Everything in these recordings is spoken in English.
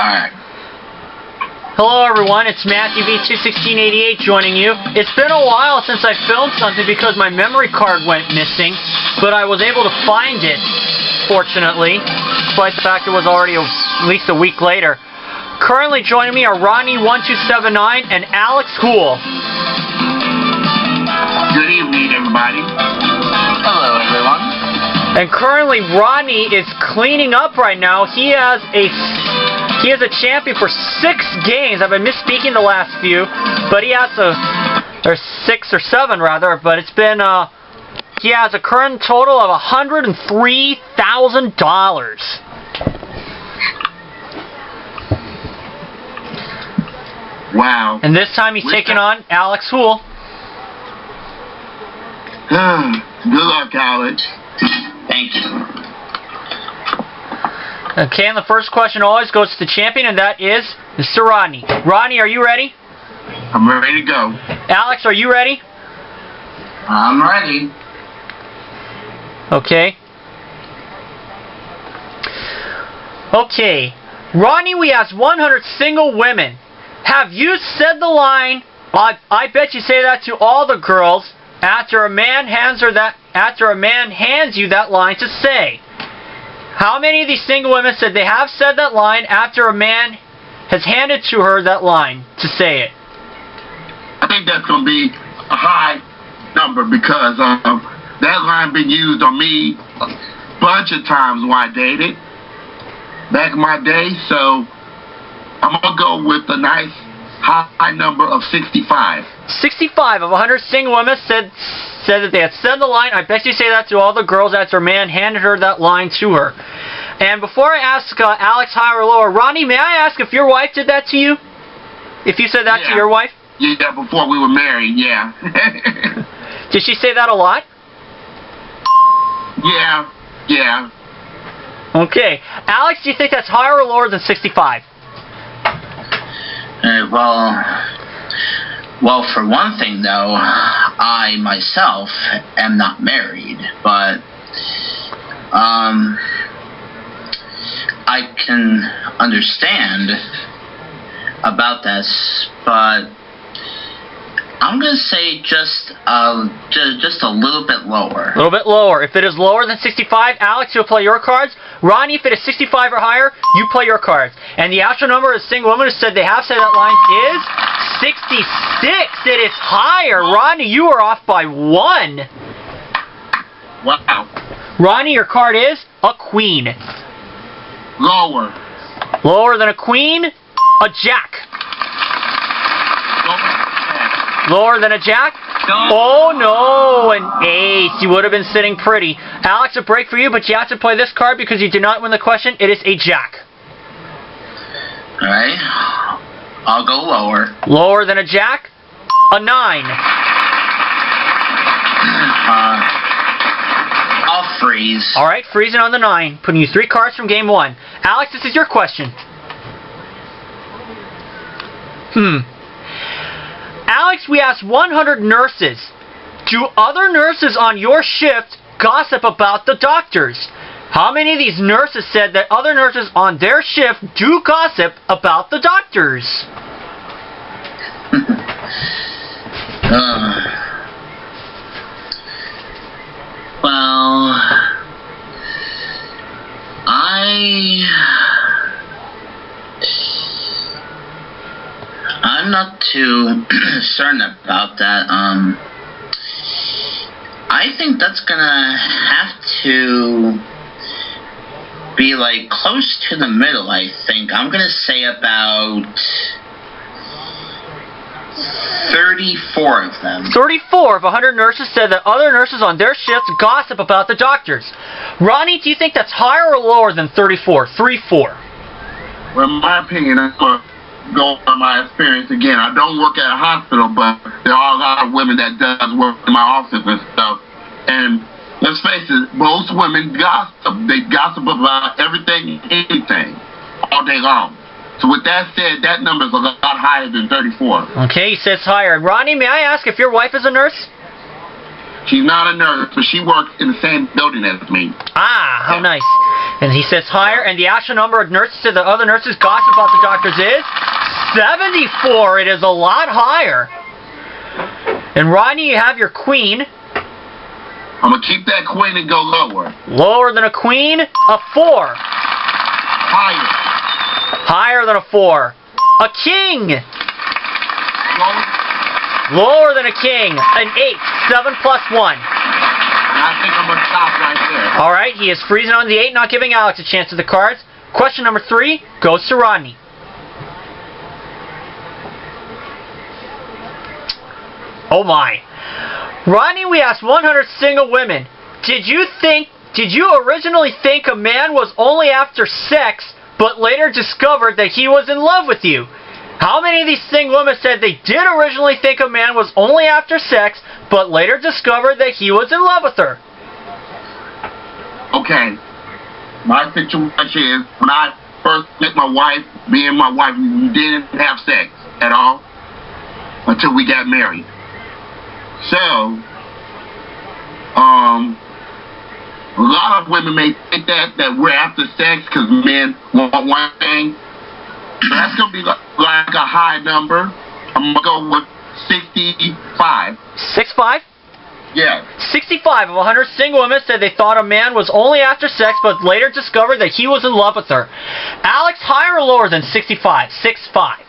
Alright. Hello everyone, it's Matthew V21688 joining you. It's been a while since I filmed something because my memory card went missing, but I was able to find it, fortunately, despite the fact it was already at least a week later. Currently joining me are Rodney1279 and Alex Houle. Good evening, everybody. Hello, everyone. And currently Rodney is cleaning up right now. He has a champion for 6 games. I've been misspeaking the last few, but he has or 6 or 7 rather, but it's been, he has a current total of $103,000. Wow. And this time he's taking on Alex Houle. Good luck, Alex. Thank you. Okay, and the first question always goes to the champion, and that is Mr. Rodney. Rodney, are you ready? I'm ready to go. Alex, are you ready? I'm ready. Okay. Okay. Rodney, we asked 100 single women. Have you said the line, I bet you say that to all the girls, after a man hands you that line to say? How many of these single women said they have said that line after a man has handed to her that line to say it? I think that's going to be a high number because that line been used on me a bunch of times when I dated back in my day, so I'm going to go with a nice high number of 65. 65 of 100 single women said that they had said the line, I bet you say that to all the girls after a man handed her that line to her. And before I ask Alex higher or lower, Rodney, may I ask if your wife did that to you? If you said that to your wife? Yeah, before we were married, yeah. Did she say that a lot? Yeah. Okay. Alex, do you think that's higher or lower than 65? Well, for one thing, though, I myself am not married, but I can understand about this, but I'm gonna say just a little bit lower. A little bit lower. If it is lower than 65, Alex, you'll play your cards. Rodney, if it is 65 or higher, you play your cards. And the actual number of single women who said they have said that line is 66. It is higher. Rodney, you are off by 1. Wow. Rodney, your card is a queen. Lower. Lower than a queen, a jack. Lower than a jack? Oh no, an ace. You would have been sitting pretty. Alex, a break for you, but you have to play this card because you did not win the question. It is a jack. Alright. I'll go lower. Lower than a jack? A 9. I'll freeze. Alright, freezing on the 9. Putting you 3 cards from game 1. Alex, this is your question. Alex, we asked 100 nurses. Do other nurses on your shift gossip about the doctors? How many of these nurses said that other nurses on their shift do gossip about the doctors? Well, I'm not too certain about that. I think that's gonna have to be like close to the middle, I think. I'm gonna say about 34 of them. 34 of 100 nurses said that other nurses on their shifts gossip about the doctors. Ronnie, do you think that's higher or lower than 34? 3-4. Well, in my opinion, I'm going to go on my experience again. I don't work at a hospital, but there are a lot of women that does work in my office and stuff. And let's face it, most women gossip. They gossip about everything and anything all day long. So with that said, that number is a lot higher than 34. Okay, he says higher. Rodney, may I ask if your wife is a nurse? She's not a nurse, but she works in the same building as me. Ah, how nice. And he says higher, and the actual number of nurses that the other nurses gossip about the doctors is 74. It is a lot higher. And Rodney, you have your queen. I'm going to keep that queen and go lower. Lower than a queen, a 4. Higher. Higher than a 4. A king. Lower. Lower than a king, an 8. 7 plus 1. I think I'm going to stop right there. All right, he is freezing on the 8, not giving Alex a chance at the cards. Question number 3 goes to Rodney. Oh my. Rodney, we asked 100 single women. Did you originally think a man was only after sex, but later discovered that he was in love with you? How many of these single women said they did originally think a man was only after sex, but later discovered that he was in love with her? Okay. My situation is, when I first met my wife, me and my wife, we didn't have sex at all until we got married. So, a lot of women may think that we're after sex because men want one thing. So that's going to be like a high number. I'm going to go with 65. 65? Yeah. 65 of 100 single women said they thought a man was only after sex, but later discovered that he was in love with her. Alex, higher or lower than 65? 65.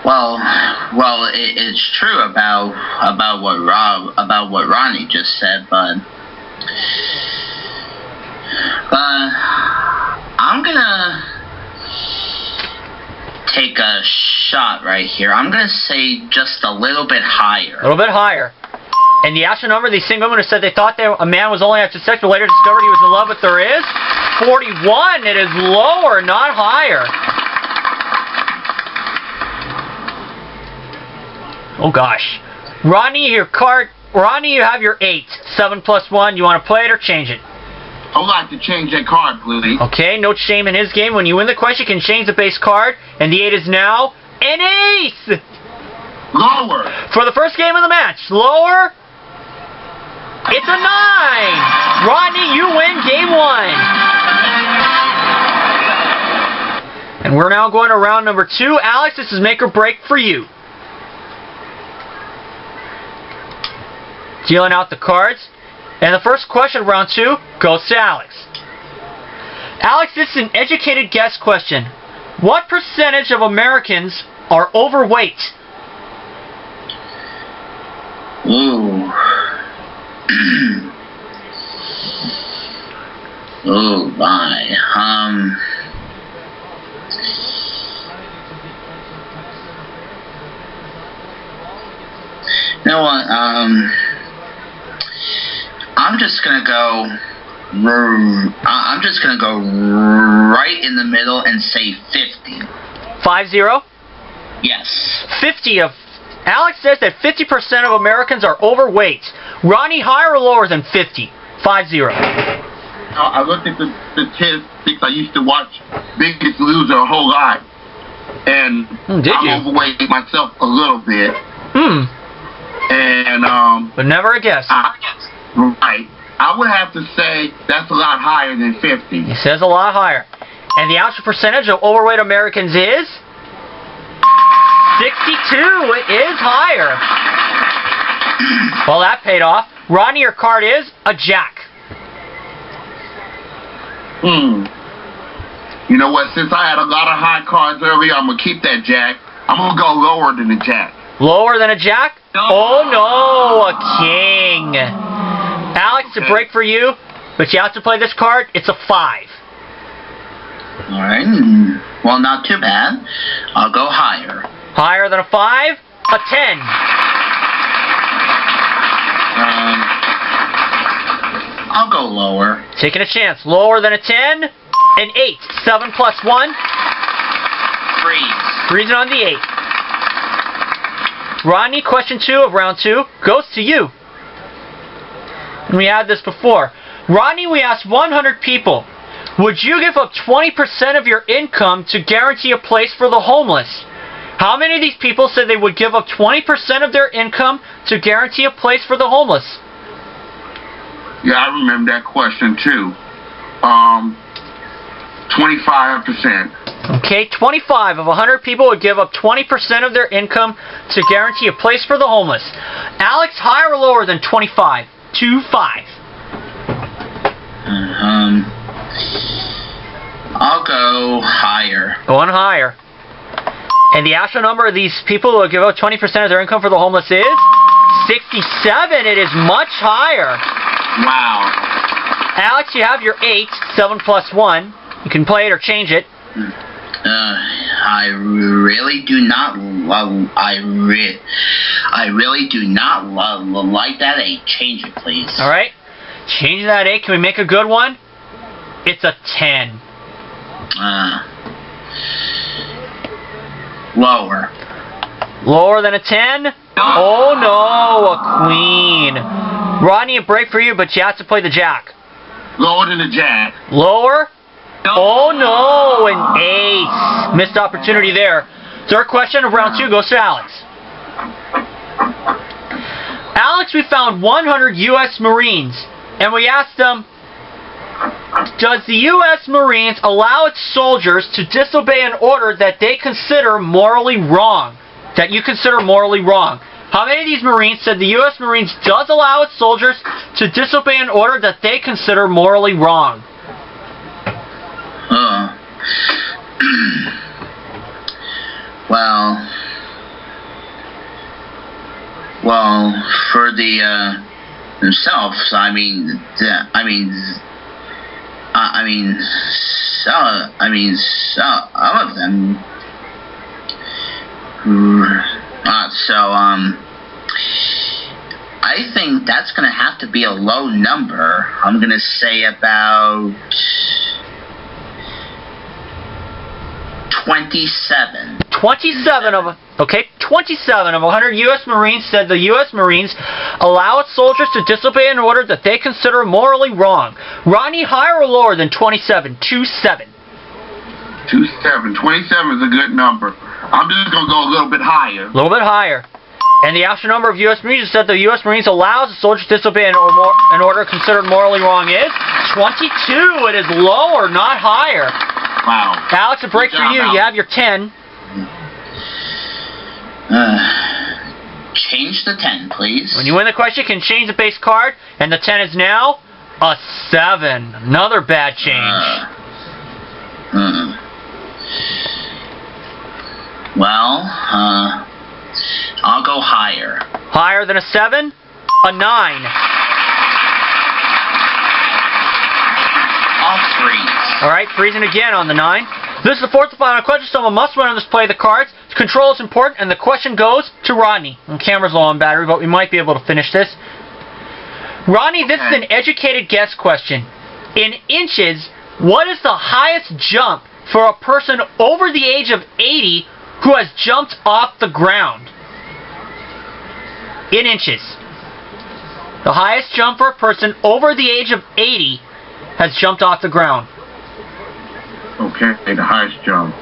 Well, it's true about what Rodney just said, but I'm gonna take a shot right here. I'm gonna say just a little bit higher. A little bit higher. And the actual number of these single women who said they thought a man was only after sex, but later discovered he was in love with her is 41. It is lower, not higher. Oh gosh. Rodney, you have your 8. 7 plus 1. You want to play it or change it? I would like to change that card, please. Okay, no shame in his game. When you win the question, you can change the base card. And the 8 is now an ace! Lower. For the first game of the match. Lower. It's a 9! Rodney, you win game 1. And we're now going to round number 2. Alex, this is make or break for you. Dealing out the cards. And the first question of round 2 goes to Alex. Alex, this is an educated guess question. What percentage of Americans are overweight? Ooh. Oh my. You know what? I'm just gonna go right in the middle and say 50. 50? Yes. 50 of... Alex says that 50% of Americans are overweight. Rodney, higher or lower than 50? 50. I looked at the statistics. I used to watch Biggest Loser a whole lot. And I'm overweight myself a little bit. And, but never a guess. Right. I would have to say that's a lot higher than 50. He says a lot higher. And the actual percentage of overweight Americans is 62. It is higher. Well, that paid off. Rodney, your card is a jack. You know what? Since I had a lot of high cards earlier, I'm going to keep that jack. I'm going to go lower than the jack. Lower than a jack? No. Oh, no. A king. Alex, a break for you, but you have to play this card. It's a 5. All right. Well, not too bad. I'll go higher. Higher than a 5? A 10. I'll go lower. Taking a chance. Lower than a 10? An 8. 7 plus 1? Freezing on the 8. Rodney, question 2 of round 2 goes to you. And we had this before. Rodney, we asked 100 people, would you give up 20% of your income to guarantee a place for the homeless? How many of these people said they would give up 20% of their income to guarantee a place for the homeless? Yeah, I remember that question too. 25%. Okay, 25 of 100 people would give up 20% of their income to guarantee a place for the homeless. Alex, higher or lower than 25? 25. I'll go higher. Going higher. And the actual number of these people who will give up 20% of their income for the homeless is 67. It is much higher. Wow. Alex, you have your 8, 7 plus 1. You can play it or change it. I really do not like that 8. Change it, please. All right. Change that 8. Can we make a good one? It's a 10. Lower. Lower than a 10? Oh no, a queen. Rodney, a break for you, but you have to play the jack. Lower than the jack. Lower? Oh no, an ace. Missed opportunity there. Third question of round 2 goes to Alex. Alex, we found 100 U.S. Marines, and we asked them, does the U.S. Marines allow its soldiers to disobey an order that they consider morally wrong? That you consider morally wrong. How many of these Marines said the U.S. Marines does allow its soldiers to disobey an order that they consider morally wrong? Well, for the themselves, some of them. I think that's gonna have to be a low number. I'm gonna say about 27. 27 of 100 U.S. Marines said the U.S. Marines allow its soldiers to disobey an order that they consider morally wrong. Rodney, higher or lower than 27? 27. 27. 27 is a good number. I'm just going to go a little bit higher. A little bit higher. And the actual number of U.S. Marines said the U.S. Marines allows the soldiers to disobey an order considered morally wrong is 22. It is lower, not higher. Wow. Alex, a break for you. You have your 10. Change the 10, please. When you win the question, you can change the base card, and the 10 is now a 7. Another bad change. Well, I'll go higher. Higher than a 7? A 9. I'll freeze. Alright, freezing again on the 9. This is the fourth and final question. Someone must win on this play of the cards. Control is important, and the question goes to Rodney. The camera's low on battery, but we might be able to finish this. Rodney, this is an educated guess question. In inches, what is the highest jump for a person over the age of 80 who has jumped off the ground? In inches. The highest jump for a person over the age of 80 has jumped off the ground. Okay, the highest jump.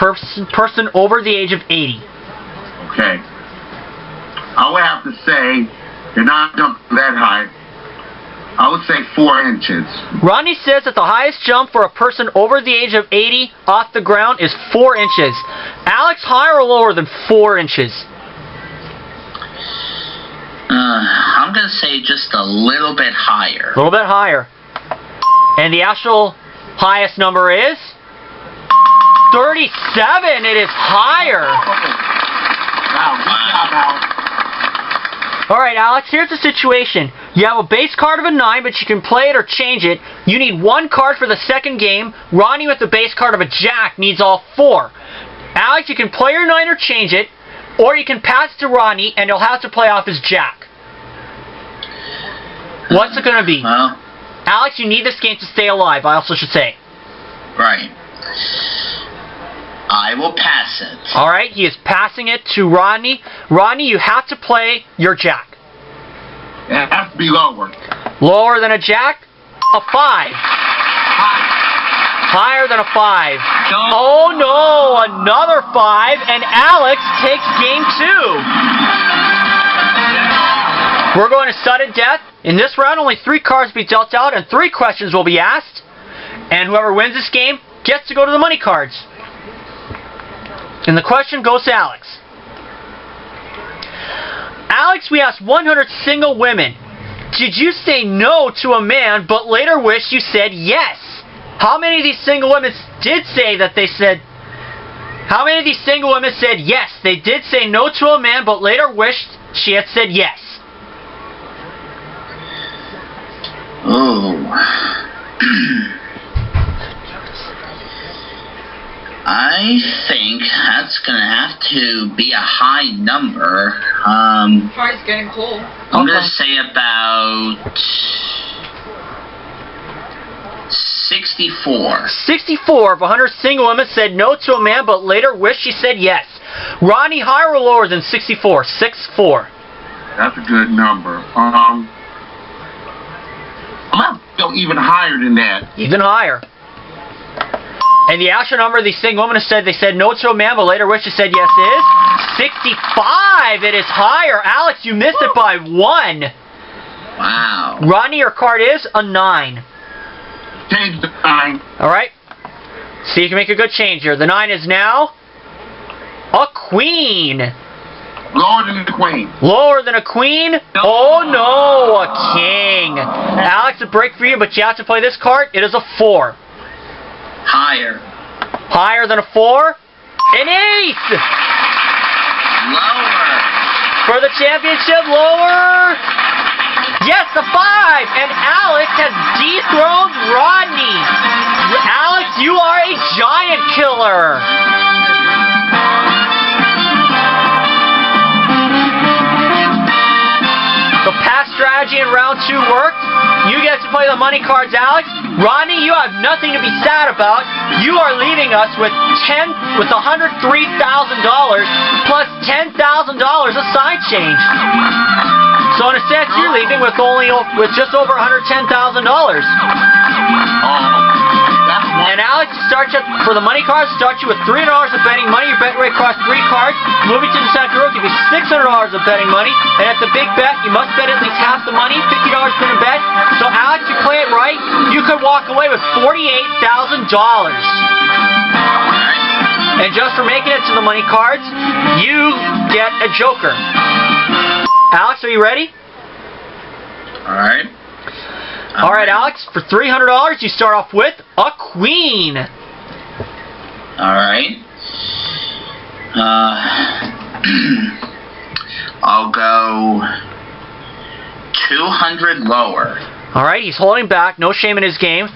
Person over the age of 80. Okay. I would have to say, they're not jumping that high. I would say 4 inches. Rodney says that the highest jump for a person over the age of 80 off the ground is 4 inches. Alex, higher or lower than 4 inches? I'm going to say just a little bit higher. A little bit higher. And the actual highest number is 37. It is higher. Wow, good job, Alex. Alright, Alex, here's the situation. You have a base card of a 9, but you can play it or change it. You need 1 card for the second game. Rodney with the base card of a jack needs all 4. Alex, you can play your 9 or change it, or you can pass it to Rodney, and he'll have to play off his jack. What's it going to be? Well, Alex, you need this game to stay alive, I also should say. right. I will pass it. Alright, he is passing it to Rodney. Rodney, you have to play your jack. It has to be lower. Lower than a jack? A 5. Higher than a 5. Oh no, another 5, and Alex takes game 2. We're going to sudden death. In this round, only 3 cards will be dealt out, and 3 questions will be asked. And whoever wins this game gets to go to the money cards. And the question goes to Alex. Alex, we asked 100 single women. Did you say no to a man, but later wish you said yes? How many of these single women did say that they said... How many of these single women said yes? They did say no to a man, but later wished she had said yes. Oh. I think that's going to have to be a high number. It's getting cold. I'm going to say about 64. 64 of 100 single women said no to a man, but later wished she said yes. Rodney, higher or lower than 64? 64. That's a good number. I'm going to go even higher than that. Even higher. And the actual number of these single women said they said no to a man, but later wished she said yes is 65. It is higher. Alex, you missed it by 1. Wow. Rodney, your card is a 9. Change the 9. Alright. See, you can make a good change here. The 9 is now a queen. Lower than the queen. Lower than a queen? Oh no, a king. Alex, a break for you, but you have to play this card. It is a 4. Higher. Higher than a 4? An 8! Lower. For the championship, lower. Yes, a 5. And Alex has dethroned Rodney. Alex, you are a giant killer. The past strategy in round 2 worked. You get to play the money cards, Alex. Rodney, you have nothing to be sad about. You are leaving us with $103,000 plus $10,000 of side change. So in a sense, you're leaving with just over $110,000. And Alex, for the money cards, starts you with $300 of betting money. Your bet rate costs 3 cards. Moving to the second row, give you $600 of betting money. And at the big bet, you must bet at least half the money, $50 per bet. So Alex, you play it right, you could walk away with $48,000. And just for making it to the money cards, you get a joker. Alex, are you ready? Alright. Alright, Alex, for $300, you start off with a queen. Alright. I'll go 200 lower. Alright, he's holding back. No shame in his game.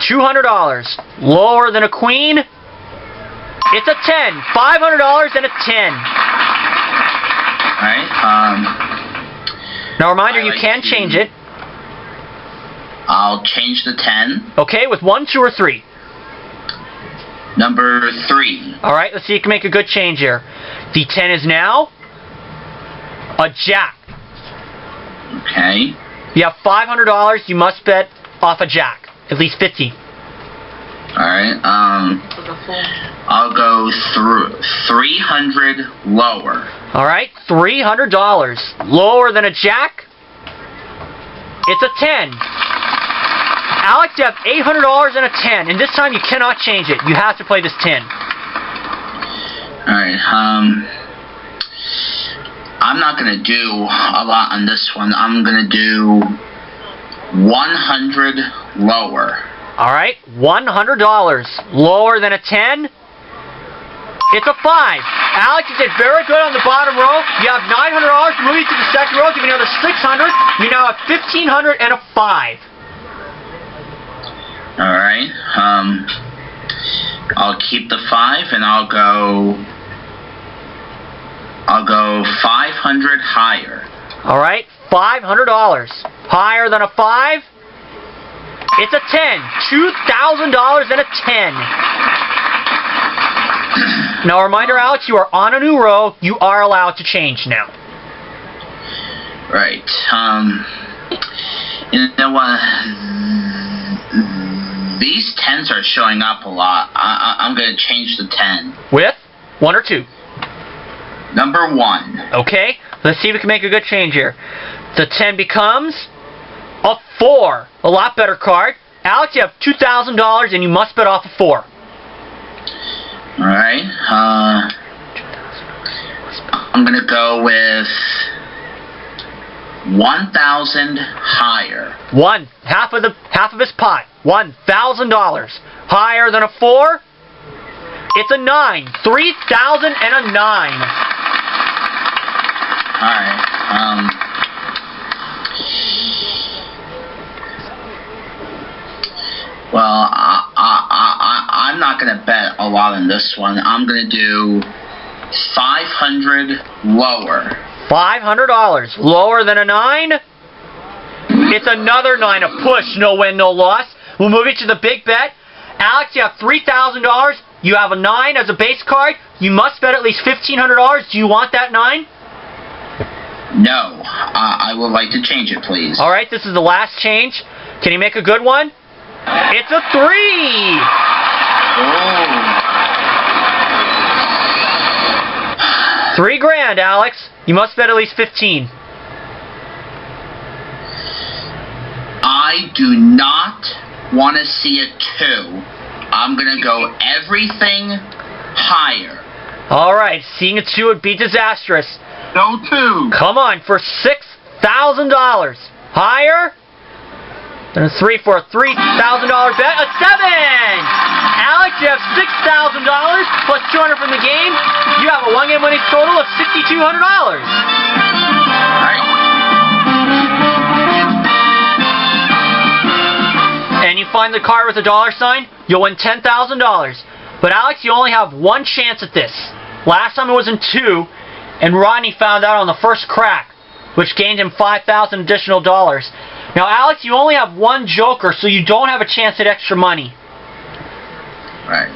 $200. Lower than a queen. It's a 10. $500 and a 10. Alright, now reminder, you can change it. I'll change the 10. Okay, with 1, 2, or 3? Number 3. Alright, let's see if you can make a good change here. The 10 is now a jack. Okay. You have $500, you must bet off a jack. At least 50. Alright, I'll go through 300 lower. Alright, $300. Lower than a jack? It's a 10. Alex, you have $800 and a 10, and this time you cannot change it. You have to play this 10. Alright, I'm not going to do a lot on this one. I'm going to do 100 lower. Alright, $100. Lower than a 10? It's a 5. Alex, you did very good on the bottom row. You have $900. Moving to the second row, give you another $600. You now have $1,500 and a 5. Alright, I'll keep the 5 and I'll go 500 higher. Alright, $500. Higher than a 5? It's a 10. $2,000 and a 10. Now, a reminder, Alex, you are on a new row. You are allowed to change now. Right. You know what? These 10s are showing up a lot. I'm going to change the 10. With 1 or 2? Number 1. Okay, let's see if we can make a good change here. The 10 becomes a 4. A lot better card. Alex, you have $2,000 and you must bet off a 4. Alright, I'm going to go with 1,000 higher. Half of his pot. $1,000. Higher than a 4? It's a 9. 3,000 and a 9. Alright, well, I'm not going to bet a lot on this one. I'm going to do 500 lower. $500. Lower than a 9? It's another 9. A push. No win, no loss. We'll move you to the big bet. Alex, you have $3,000. You have a 9 as a base card. You must bet at least $1,500. Do you want that 9? No. I would like to change it, please. Alright, this is the last change. Can you make a good one? It's a 3! Oh. $3,000, Alex. You must bet at least 15. I do not want to see a 2. I'm going to go everything higher. Alright, seeing a 2 would be disastrous. No 2. Come on, for $6,000. Higher than a 3 for a $3,000 bet. A 7! Alex, you have $6,000 plus $200 from the game. You have a one-game winning total of $6,200. And you find the card with a $, you'll win $10,000. But Alex, you only have one chance at this. Last time it was in 2, and Rodney found out on the first crack, which gained him $5,000 additional dollars. Now, Alex, you only have one joker, so you don't have a chance at extra money. Right.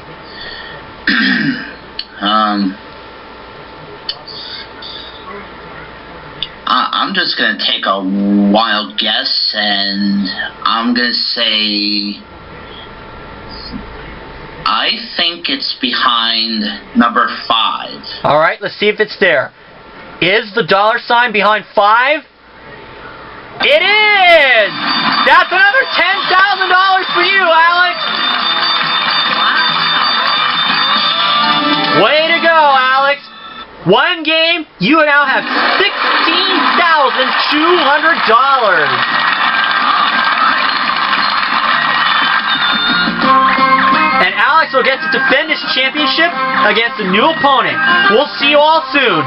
I'm just going to take a wild guess, and I'm going to say I think it's behind number 5. Alright, let's see if it's there. Is the $sign behind 5? It is! That's another $10,000 for you, Alex! Way to go, Alex! One game, you now have $16,200. And Alex will get to defend his championship against a new opponent. We'll see you all soon.